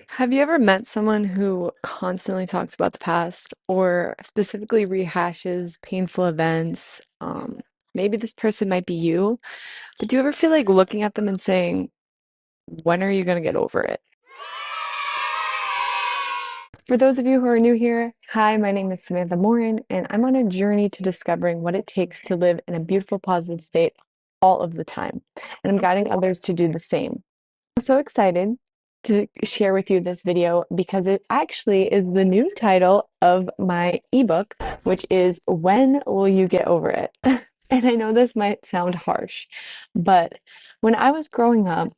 Have you ever met someone who constantly talks about the past or specifically rehashes painful events? Maybe this person might be you, but do you ever feel like looking at them and saying, when are you going to get over it? For those of you who are new here, hi, my name is Samantha Morin, and I'm on a journey to discovering what it takes to live in a beautiful, positive state all of the time. And I'm guiding others to do the same. I'm so excited to share with you this video because it actually is the new title of my ebook, which is When Will You Get Over It? And I know this might sound harsh, but when I was growing up,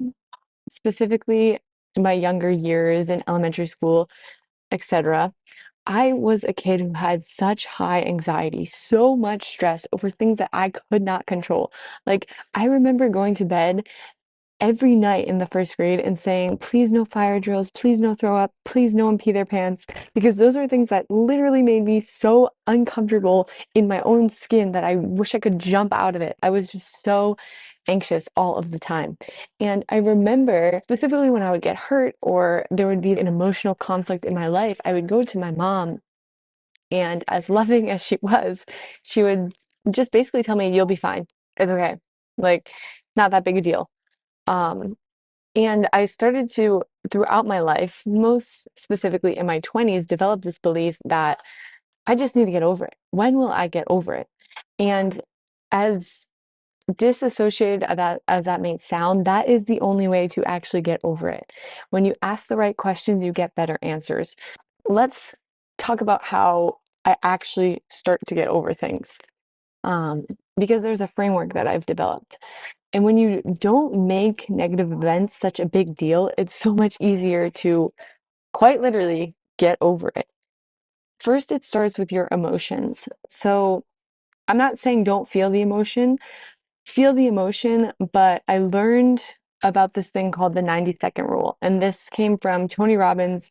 specifically in my younger years in elementary school, etc., I was a kid who had such high anxiety, so much stress over things that I could not control. Like, I remember going to bed every night in the first grade and saying, please no fire drills, please no throw up, please no one pee their pants, because those are things that literally made me so uncomfortable in my own skin that I wish I could jump out of it. I was just so anxious all of the time. And I remember specifically when I would get hurt or there would be an emotional conflict in my life, I would go to my mom, and as loving as she was, she would just basically tell me, you'll be fine. It's okay. Like, not that big a deal. Um, and I started to, throughout my life, most specifically in my 20s, develop this belief that I just need to get over it. When will I get over it? And as disassociated as that may sound, that is the only way to actually get over it. When you ask the right questions, you get better answers. Let's talk about how I actually start to get over things. Because there's a framework that I've developed. And when you don't make negative events such a big deal, it's so much easier to quite literally get over it. First, it starts with your emotions. So I'm not saying don't feel the emotion, but I learned about this thing called the 90-second rule. And this came from Tony Robbins.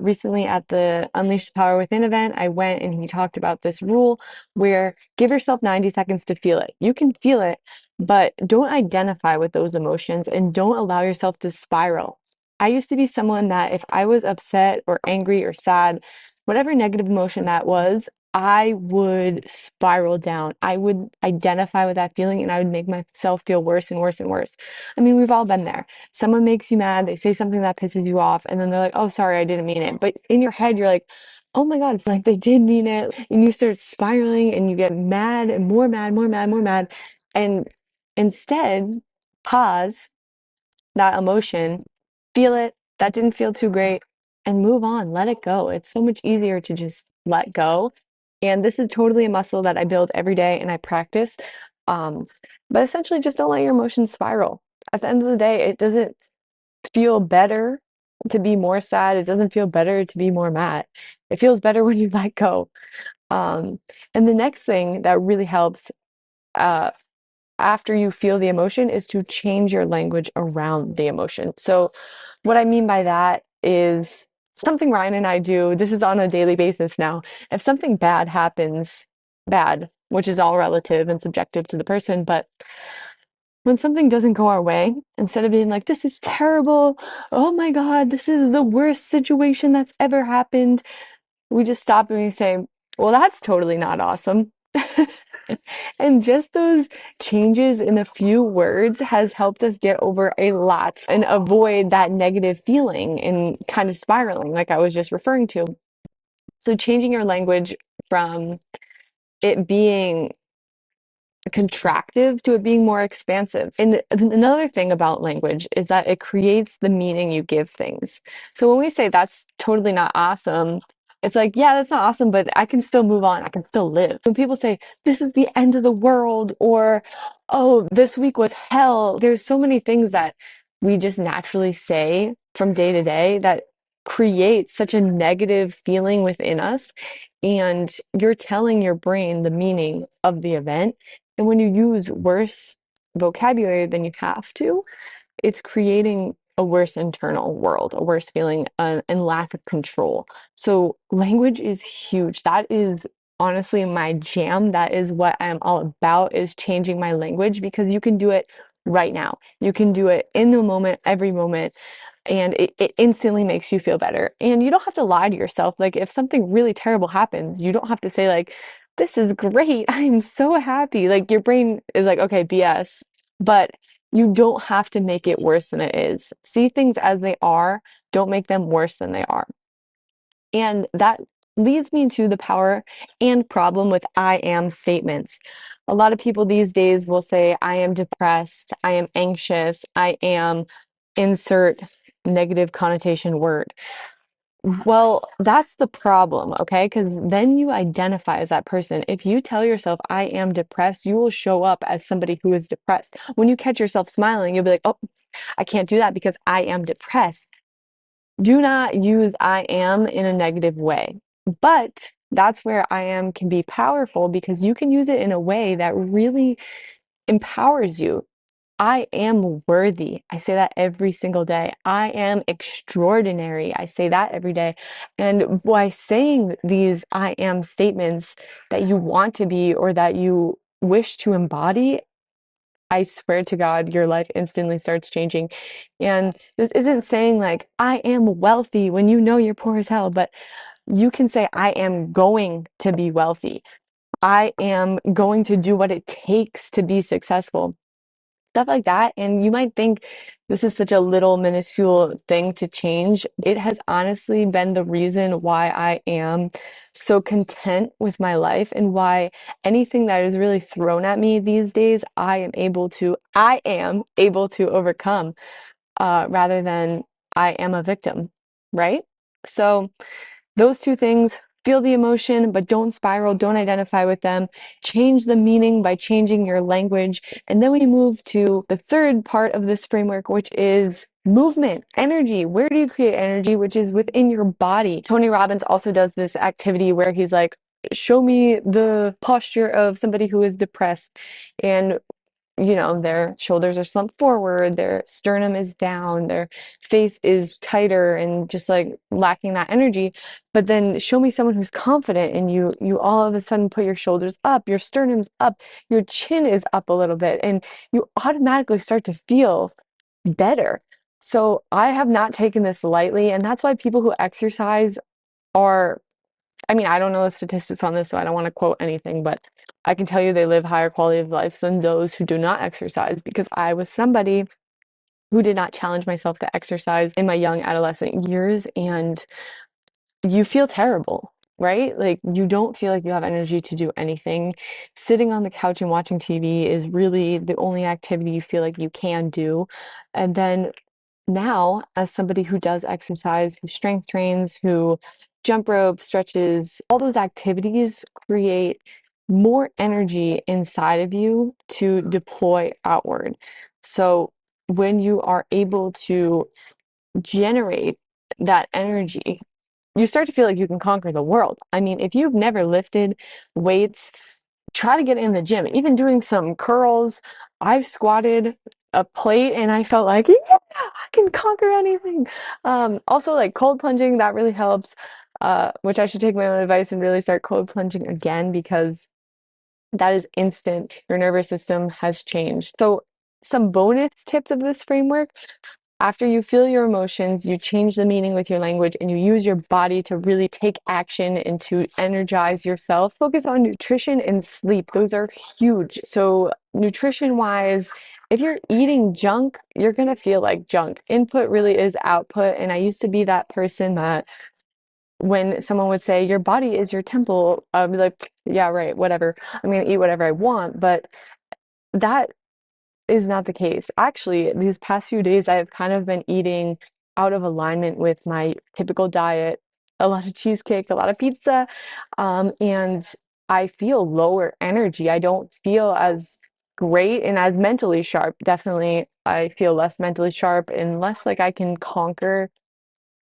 Recently at the Unleash the Power Within event, I went and he talked about this rule where give yourself 90 seconds to feel it. You can feel it, but don't identify with those emotions and don't allow yourself to spiral. I used to be someone that if I was upset or angry or sad, whatever negative emotion that was, I would spiral down. I would identify with that feeling and I would make myself feel worse and worse and worse. I mean, we've all been there. Someone makes you mad, they say something that pisses you off, and then they're like, oh, sorry, I didn't mean it. But in your head, you're like, oh my God, like they did mean it. And you start spiraling and you get mad and more mad, more mad, more mad. And instead, pause that emotion, feel it. That didn't feel too great, and move on. Let it go. It's so much easier to just let go. And this is totally a muscle that I build every day and I practice. Um, but essentially, just don't let your emotions spiral. At the end of the day, it doesn't feel better to be more sad. It doesn't feel better to be more mad. It feels better when you let go. Um, and the next thing that really helps uh, after you feel the emotion is to change your language around the emotion. So, what I mean by that is something Ryan and I do. This is on a daily basis now. If something bad happens, bad, which is all relative and subjective to the person, but when something doesn't go our way, instead of being like, this is terrible, oh my God, this is the worst situation that's ever happened, we just stop and we say, well, that's totally not awesome. And just those changes in a few words has helped us get over a lot and avoid that negative feeling and kind of spiraling, like I was just referring to. So, changing your language from it being contractive to it being more expansive. And another thing about language is that it creates the meaning you give things. So when we say that's totally not awesome, it's like, yeah, that's not awesome, but I can still move on. I can still live. When people say this is the end of the world or, oh, this week was hell, there's so many things that we just naturally say from day to day that create such a negative feeling within us. And you're telling your brain the meaning of the event, and when you use worse vocabulary than you have to, it's creating a worse internal world, a worse feeling, and lack of control. So language is huge. That is honestly my jam. That is what I'm all about, is changing my language, because you can do it right now. You can do it in the moment, every moment. and it instantly makes you feel better. And you don't have to lie to yourself. Like if something really terrible happens, you don't have to say like, this is great. I'm so happy. Like your brain is like, okay, BS. But you don't have to make it worse than it is. See things as they are, don't make them worse than they are. And that leads me to the power and problem with I am statements. A lot of people these days will say, I am depressed, I am anxious, I am insert negative connotation word. Well, that's the problem, okay? Because then you identify as that person. If you tell yourself, I am depressed, you will show up as somebody who is depressed. When you catch yourself smiling, you'll be like, oh, I can't do that because I am depressed. Do not use I am in a negative way. But that's where I am can be powerful because you can use it in a way that really empowers you. I am worthy. I say that every single day. I am extraordinary. I say that every day. And by saying these I am statements that you want to be or that you wish to embody, I swear to God, your life instantly starts changing. And this isn't saying like, I am wealthy when you know you're poor as hell, but you can say, I am going to be wealthy. I am going to do what it takes to be successful. Stuff like that. And you might think this is such a little minuscule thing to change. It has honestly been the reason why I am so content with my life and why anything that is really thrown at me these days, I am able to overcome, rather than I am a victim, right? So those two things, feel the emotion, but don't spiral, don't identify with them. Change the meaning by changing your language. And then we move to the third part of this framework, which is movement, energy. Where do you create energy? Which is within your body. Tony Robbins also does this activity where he's like, show me the posture of somebody who is depressed. And their shoulders are slumped forward, their sternum is down, their face is tighter and just like lacking that energy. But then show me someone who's confident and you all of a sudden put your shoulders up, your sternum's up, your chin is up a little bit, and you automatically start to feel better. So I have not taken this lightly, and that's why people who exercise are, I mean, I don't know the statistics on this, so I don't want to quote anything, but I can tell you they live higher quality of lives than those who do not exercise because I was somebody who did not challenge myself to exercise in my young adolescent years, and you feel terrible, right? Like you don't feel like you have energy to do anything. Sitting on the couch and watching TV is really the only activity you feel like you can do. And then now, as somebody who does exercise, who strength trains, who jump rope, stretches, all those activities create more energy inside of you to deploy outward. So when you are able to generate that energy, you start to feel like you can conquer the world. I mean, if you've never lifted weights, try to get in the gym. Even doing some curls, I've squatted a plate and I felt like, yeah, I can conquer anything. Also, like cold plunging, that really helps. Which I should take my own advice and really start cold plunging again because that is instant. Your nervous system has changed. So, some bonus tips of this framework: after you feel your emotions, you change the meaning with your language and you use your body to really take action and to energize yourself. Focus on nutrition and sleep. Those are huge. So, nutrition wise, if you're eating junk, you're going to feel like junk. Input really is output. And I used to be that person that when someone would say, your body is your temple, I'd be like, yeah, right, whatever. I'm going to eat whatever I want. But that is not the case. Actually, these past few days, I have kind of been eating out of alignment with my typical diet, a lot of cheesecake, a lot of pizza, and I feel lower energy. I don't feel as great and as mentally sharp. Definitely, I feel less mentally sharp and less like I can conquer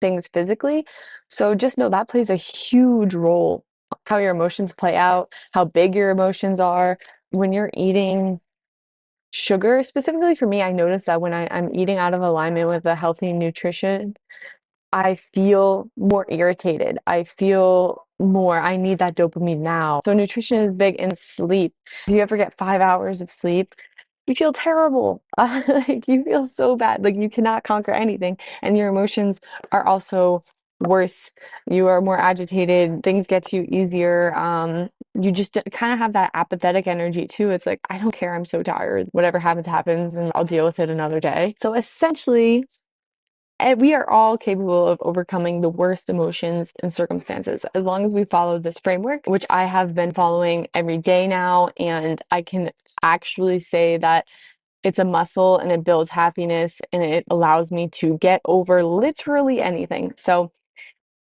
things physically. So just know that plays a huge role, how your emotions play out, how big your emotions are when you're eating sugar. Specifically for me, I notice that when I'm eating out of alignment with a healthy nutrition, I feel more irritated. I feel more, I need that dopamine now. So nutrition is big, in sleep. If you ever get 5 hours of sleep, you feel terrible. Like you feel so bad. Like you cannot conquer anything. And your emotions are also worse. You are more agitated. Things get to you easier. You just kind of have that apathetic energy too. It's like, I don't care. I'm so tired. Whatever happens, happens, and I'll deal with it another day. So essentially, and we are all capable of overcoming the worst emotions and circumstances as long as we follow this framework, which I have been following every day now. And I can actually say that it's a muscle and it builds happiness and it allows me to get over literally anything. So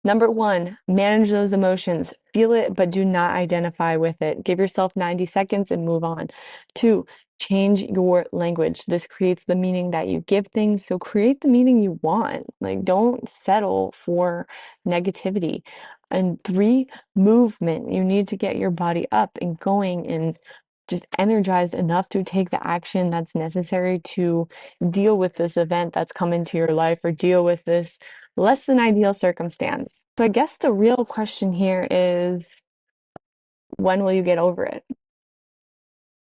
number one, manage those emotions. Feel it, but do not identify with it. Give yourself 90 seconds and move on. Two, change your language. This creates the meaning that you give things. So create the meaning you want. Like, don't settle for negativity. And three, movement. You need to get your body up and going and just energized enough to take the action that's necessary to deal with this event that's come into your life or deal with this less than ideal circumstance. So I guess the real question here is, when will you get over it?